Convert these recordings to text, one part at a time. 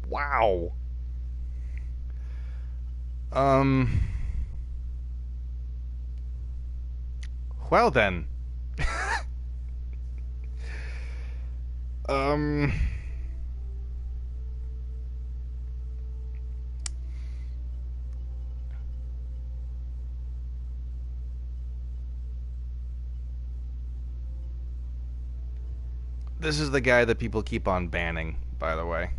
Wow. Um. Well then. Um. This is the guy that people keep on banning, by the way.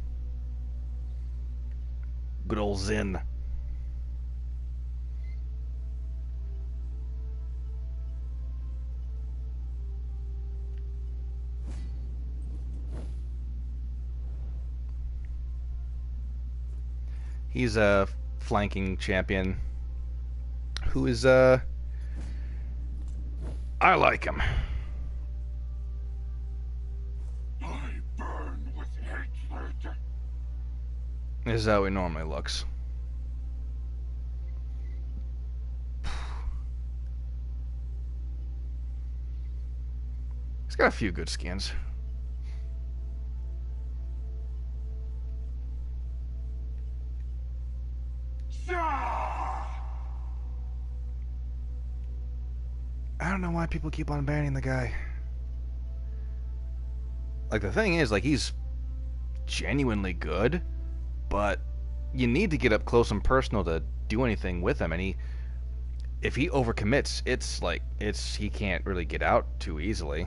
Good old Zin. He's a flanking champion who is, I like him. I burn with hatred. This is how he normally looks. He's got a few good skins. I don't know why people keep on banning the guy. Like, the thing is, like, he's genuinely good, but you need to get up close and personal to do anything with him, and if he overcommits, he can't really get out too easily.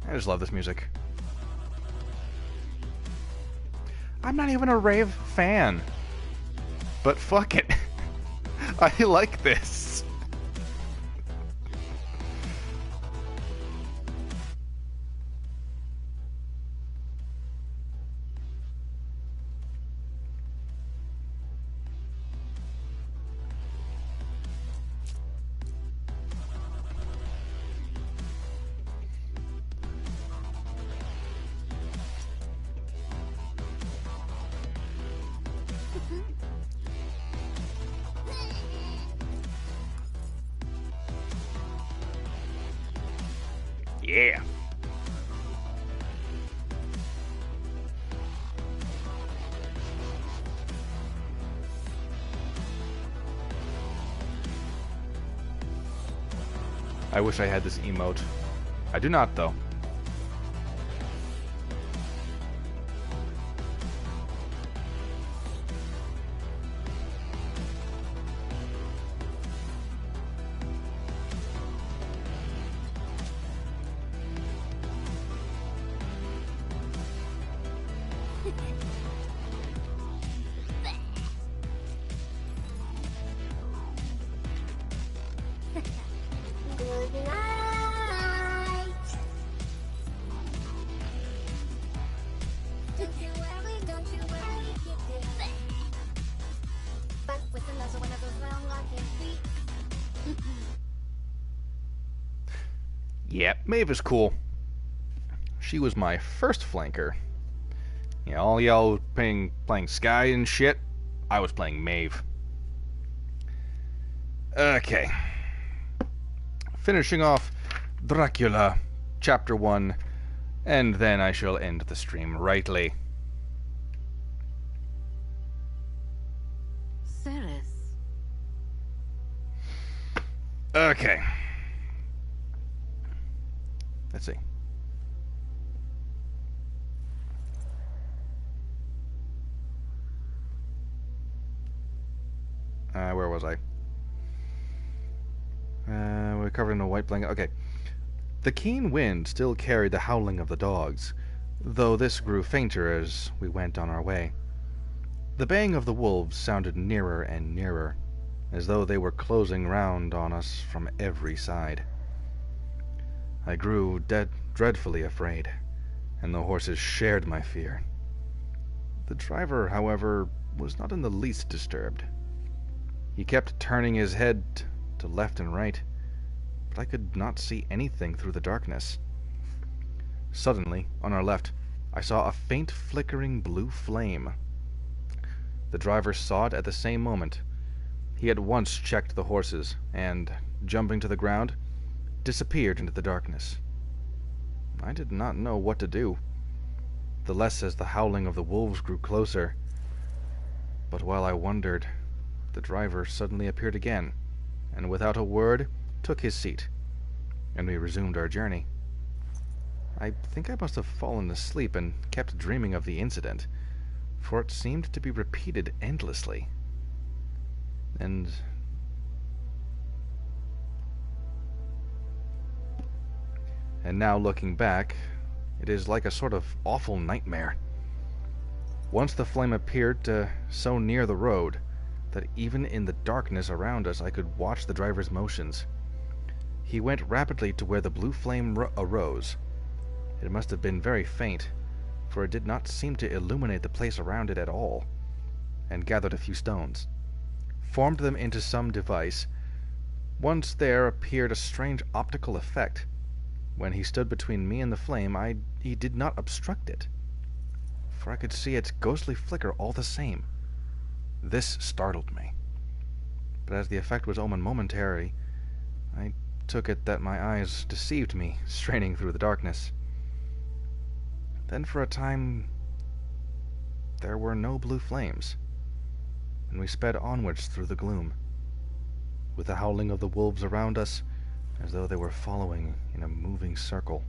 I just love this music. I'm not even a rave fan, but fuck it. I like this. Yeah. I wish I had this emote. I do not, though. Good night. Don't you worry, don't you worry, get this. Back with another one of those round rocking feet. Yeah, Maeve is cool. She was my first flanker. Yeah, all y'all playing Sky and shit. I was playing Maeve. Okay. Finishing off Dracula, Chapter 1, and then I shall end the stream rightly. Ceres. Okay. Let's see. Where was I? We're covered in a white blanket. Okay. The keen wind still carried the howling of the dogs, though this grew fainter as we went on our way. The baying of the wolves sounded nearer and nearer, as though they were closing round on us from every side. I grew dreadfully afraid, and the horses shared my fear. The driver, however, was not in the least disturbed. He kept turning his head to left and right, but I could not see anything through the darkness. Suddenly, on our left, I saw a faint flickering blue flame. The driver saw it at the same moment, He at once checked the horses, and, jumping to the ground, disappeared into the darkness. I did not know what to do, the less as the howling of the wolves grew closer. But while I wondered, the driver suddenly appeared again, and without a word took his seat, and we resumed our journey. I think I must have fallen asleep and kept dreaming of the incident, for it seemed to be repeated endlessly. And now looking back, it is like a sort of awful nightmare. Once the flame appeared so near the road that even in the darkness around us I could watch the driver's motions. He went rapidly to where the blue flame arose. It must have been very faint, for it did not seem to illuminate the place around it at all, and gathered a few stones, formed them into some device. Once there appeared a strange optical effect. When he stood between me and the flame, he did not obstruct it, for I could see its ghostly flicker all the same. This startled me, but as the effect was only momentary, I took it that my eyes deceived me, straining through the darkness. Then for a time there were no blue flames, and we sped onwards through the gloom, with the howling of the wolves around us, as though they were following in a moving circle.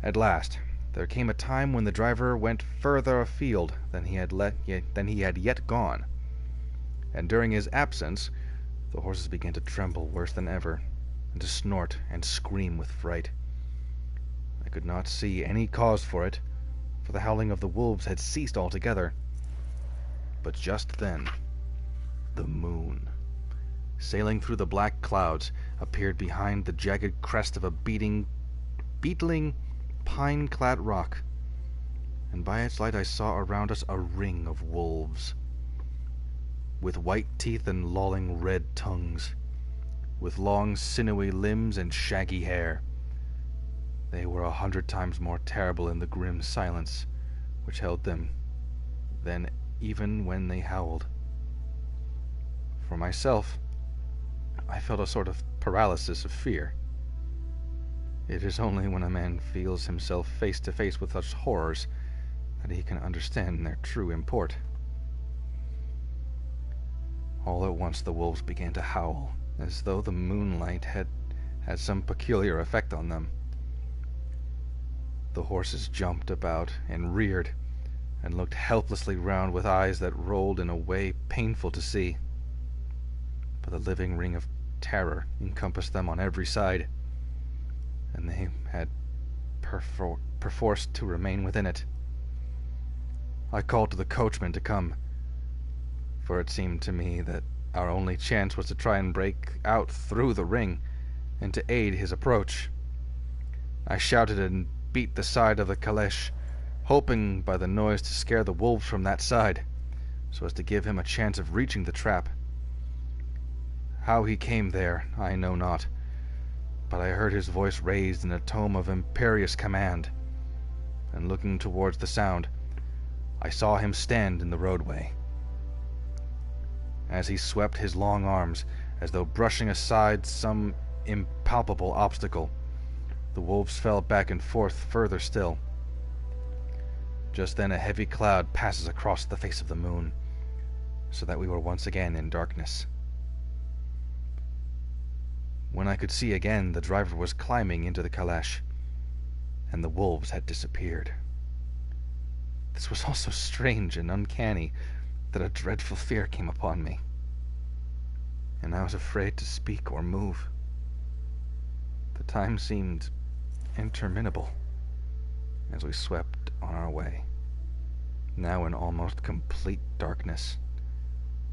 At last, there came a time when the driver went further afield than he had yet gone, and during his absence, the horses began to tremble worse than ever, and to snort and scream with fright. I could not see any cause for it, for the howling of the wolves had ceased altogether. But just then, the moon, sailing through the black clouds, appeared behind the jagged crest of a beetling, pine-clad rock, and by its light I saw around us a ring of wolves, with white teeth and lolling red tongues, with long sinewy limbs and shaggy hair. They were 100 times more terrible in the grim silence which held them than even when they howled. For myself, I felt a sort of paralysis of fear. It is only when a man feels himself face to face with such horrors that he can understand their true import. All at once the wolves began to howl, as though the moonlight had some peculiar effect on them. The horses jumped about and reared, and looked helplessly round with eyes that rolled in a way painful to see. But the living ring of terror encompassed them on every side, and they had perforce to remain within it. I called to the coachman to come, for it seemed to me that our only chance was to try and break out through the ring, and to aid his approach. I shouted and beat the side of the caleche, hoping by the noise to scare the wolves from that side, so as to give him a chance of reaching the trap. How he came there, I know not, but I heard his voice raised in a tone of imperious command, and looking towards the sound, I saw him stand in the roadway. As he swept his long arms, as though brushing aside some impalpable obstacle, the wolves fell back and forth further still. Just then a heavy cloud passes across the face of the moon, so that we were once again in darkness. When I could see again, the driver was climbing into the caleche, and the wolves had disappeared. This was all so strange and uncanny that a dreadful fear came upon me, and I was afraid to speak or move. The time seemed interminable as we swept on our way, now in almost complete darkness,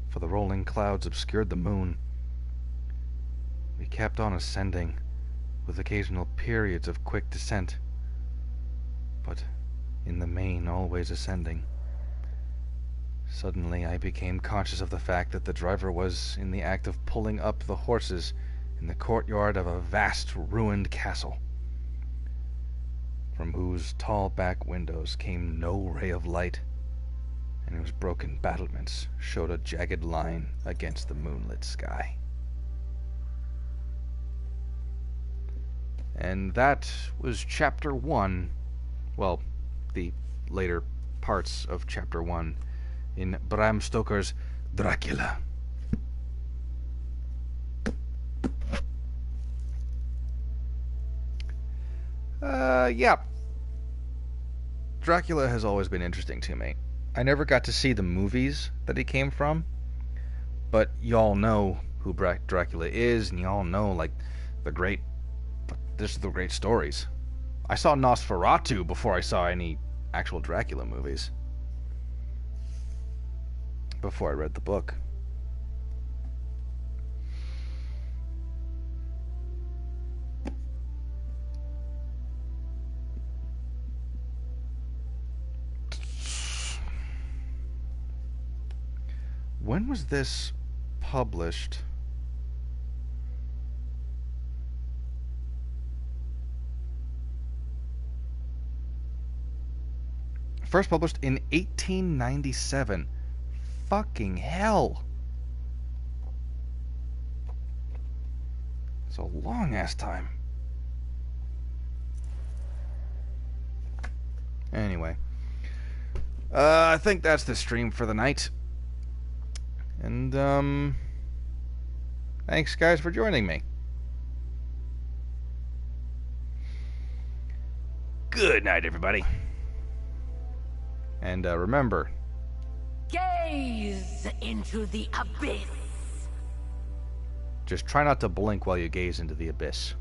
for the rolling clouds obscured the moon. We kept on ascending, with occasional periods of quick descent, but in the main always ascending. Suddenly I became conscious of the fact that the driver was in the act of pulling up the horses in the courtyard of a vast ruined castle, from whose tall back windows came no ray of light, and whose broken battlements showed a jagged line against the moonlit sky. And that was Chapter 1, well, the later parts of Chapter 1 in Bram Stoker's Dracula. Yeah. Dracula has always been interesting to me. I never got to see the movies that he came from, but y'all know who Dracula is, and y'all know, like, the great stories. I saw Nosferatu before I saw any actual Dracula movies. Before I read the book. When was this published? First published in 1897. Fucking hell. It's a long ass time. Anyway. I think that's the stream for the night. And, thanks guys for joining me. Good night, everybody. And, remember... Gaze into the abyss. Just try not to blink while you gaze into the abyss.